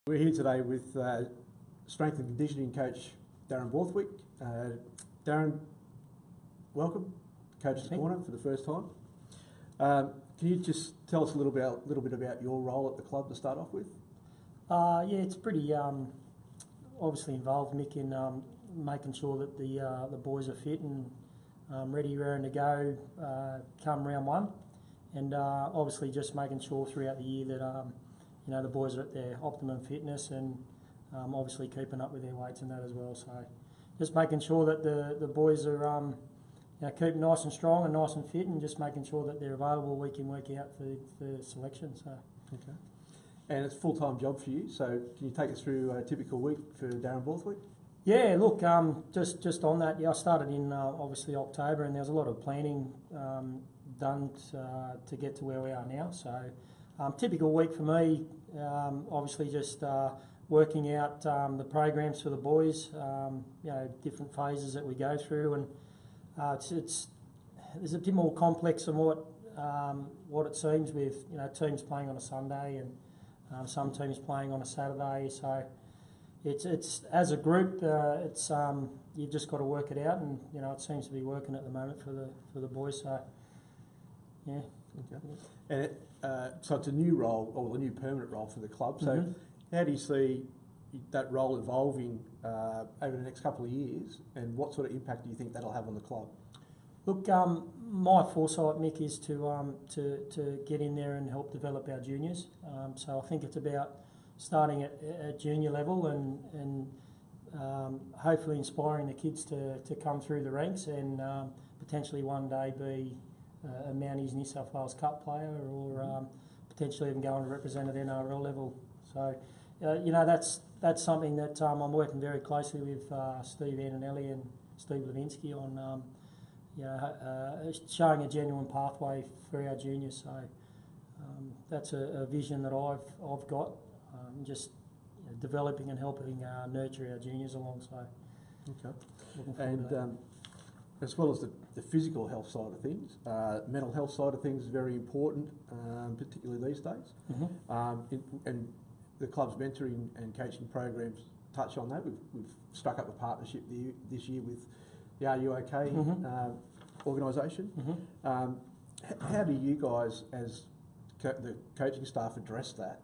We're here today with strength and conditioning coach Darrin Borthwick. Darrin, welcome, Coached Corner for the first time. Can you just tell us a little bit about your role at the club to start off with? Yeah, it's pretty obviously involved, Mick, in making sure that the boys are fit and ready, raring to go come round one, and obviously just making sure throughout the year that the boys are at their optimum fitness and obviously keeping up with their weights and that as well. So just making sure that the boys are keeping nice and strong and nice and fit, and just making sure that they're available week in, week out for selection. So okay. And it's a full-time job for you, so can you take us through a typical week for Darrin Borthwick? Yeah, look, just on that, I started in obviously October, and there was a lot of planning done to get to where we are now. So typical week for me, obviously just working out the programs for the boys, different phases that we go through, and it's a bit more complex than what it seems with teams playing on a Sunday and some teams playing on a Saturday. So it's as a group, you've just got to work it out, and it seems to be working at the moment for the boys. So yeah. Okay. And so it's a new role, or a new permanent role for the club. So how do you see that role evolving over the next couple of years, and what sort of impact do you think that'll have on the club? Look, my foresight, Mick, is to get in there and help develop our juniors. So I think it's about starting at junior level and hopefully inspiring the kids to come through the ranks and potentially one day be a Mounties New South Wales Cup player, or potentially even going to represent at NRL level. So, that's something that I'm working very closely with Steve Antonelli and Steve Levinsky on, showing a genuine pathway for our juniors. So that's a vision that I've got, just developing and helping nurture our juniors along. So, okay. And as well as the physical health side of things, mental health side of things is very important, particularly these days. And the club's mentoring and coaching programs touch on that. We've struck up a partnership this year with the Are You OK organisation. How do you guys, as the coaching staff, address that?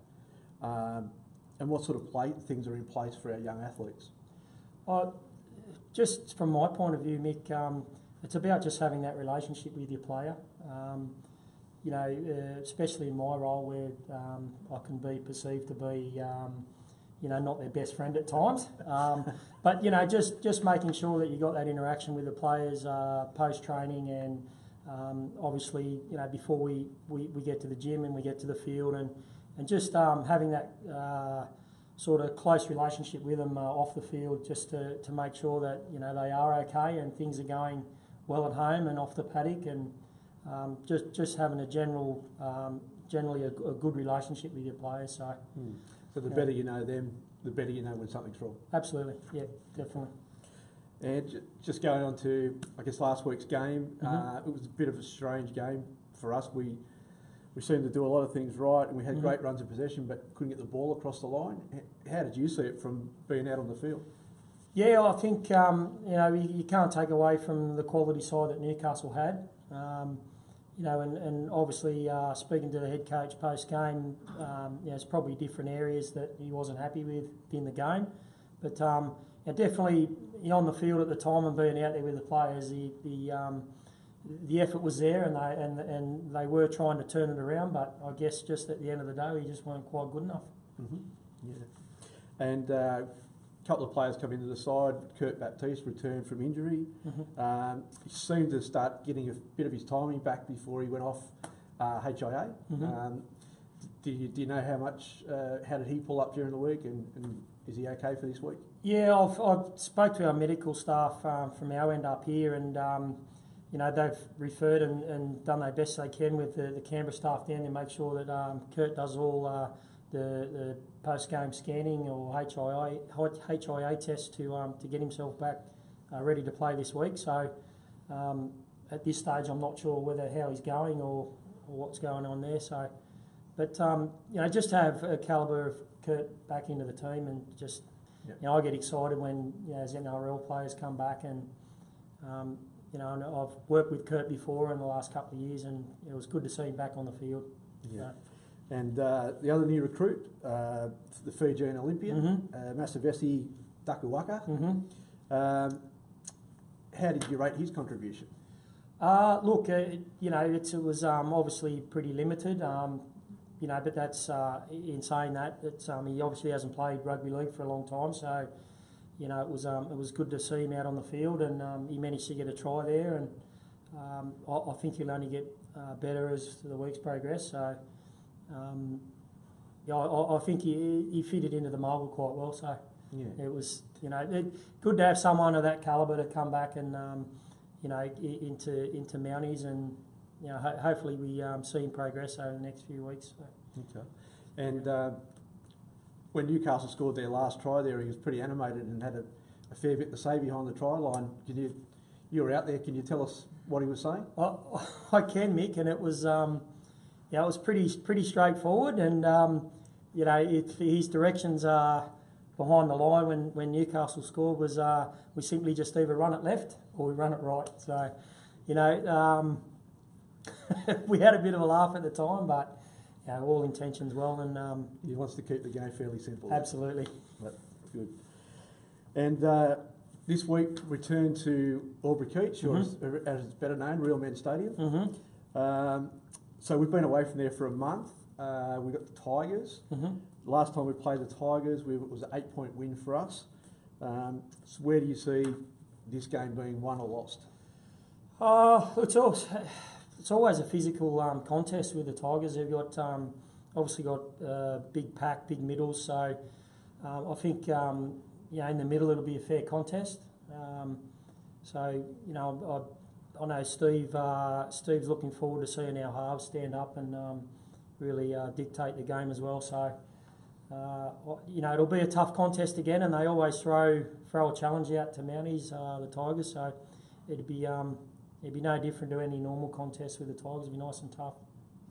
And what sort of things are in place for our young athletes? Just from my point of view, Mick, it's about just having that relationship with your player. Especially in my role where I can be perceived to be, not their best friend at times. But just making sure that you got that interaction with the players post training, and obviously before we get to the gym and we get to the field, and just having that sort of close relationship with them off the field, just to make sure that they are okay and things are going well at home and off the paddock, and just having a generally a good relationship with your players. So, so the better you know them, the better you know when something's wrong. Absolutely, yeah, definitely. And just going on to, I guess, last week's game, it was a bit of a strange game for us. We seemed to do a lot of things right, and we had great runs of possession, but couldn't get the ball across the line. How did you see it from being out on the field? Yeah, I think you can't take away from the quality side that Newcastle had. And obviously speaking to the head coach post game, there's probably different areas that he wasn't happy with in the game, but definitely on the field at the time and being out there with the players, the effort was there, and they were trying to turn it around, but I guess just at the end of the day, we just weren't quite good enough. Yeah, and a couple of players come into the side. Kurt Baptiste returned from injury. He seemed to start getting a bit of his timing back before he went off HIA. Do you know how did he pull up during the week, and is he okay for this week? Yeah, I've spoke to our medical staff from our end up here, and they've referred and done their best they can with the Canberra staff down to make sure that Kurt does all the post-game scanning or HIA test to get himself back ready to play this week. So at this stage, I'm not sure how he's going or what's going on there. So But just to have a calibre of Kurt back into the team, and just I get excited when as NRL players come back, and and I've worked with Kurt before in the last couple of years, and it was good to see him back on the field. Yeah. And the other new recruit, the Fijian Olympian, Masavesi Dakuwaka. How did you rate his contribution? Look, it was obviously pretty limited. But that's in saying that, he obviously hasn't played rugby league for a long time, so it was good to see him out on the field, and he managed to get a try there, and I think he'll only get better as the weeks progress. So I think he fitted into the mould quite well. So it was good to have someone of that calibre to come back and into Mounties, and hopefully we see him progress over the next few weeks. So. Okay. And when Newcastle scored their last try there, he was pretty animated and had a fair bit to say behind the try line. You were out there. Can you tell us what he was saying? I can, Mick, and it was it was pretty straightforward. And his directions behind the line when Newcastle scored was we simply just either run it left or we run it right. So we had a bit of a laugh at the time, but all intentions well, and he wants to keep the game fairly simple. Absolutely. That's good. And this week return to Albury Coached, or as it's better known, Real Men's Stadium. So we've been away from there for a month. We got the Tigers. Last time we played the Tigers, it was an 8-point win for us. So where do you see this game being won or lost? It's always a physical contest with the Tigers. They've got obviously got big pack, big middles. So I think in the middle it'll be a fair contest. I know Steve's looking forward to seeing our halves stand up and really dictate the game as well. So it'll be a tough contest again, and they always throw a challenge out to Mounties, the Tigers. So it'd be no different to any normal contest with the Tigers. It'd be nice and tough.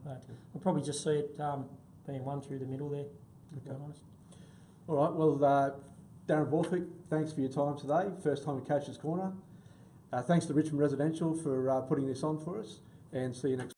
So I'll probably just see it being won through the middle there, to be honest. All right, well, Darrin Borthwick, thanks for your time today. First time at Coach's Corner. Thanks to Richmond Residential for putting this on for us, and see you next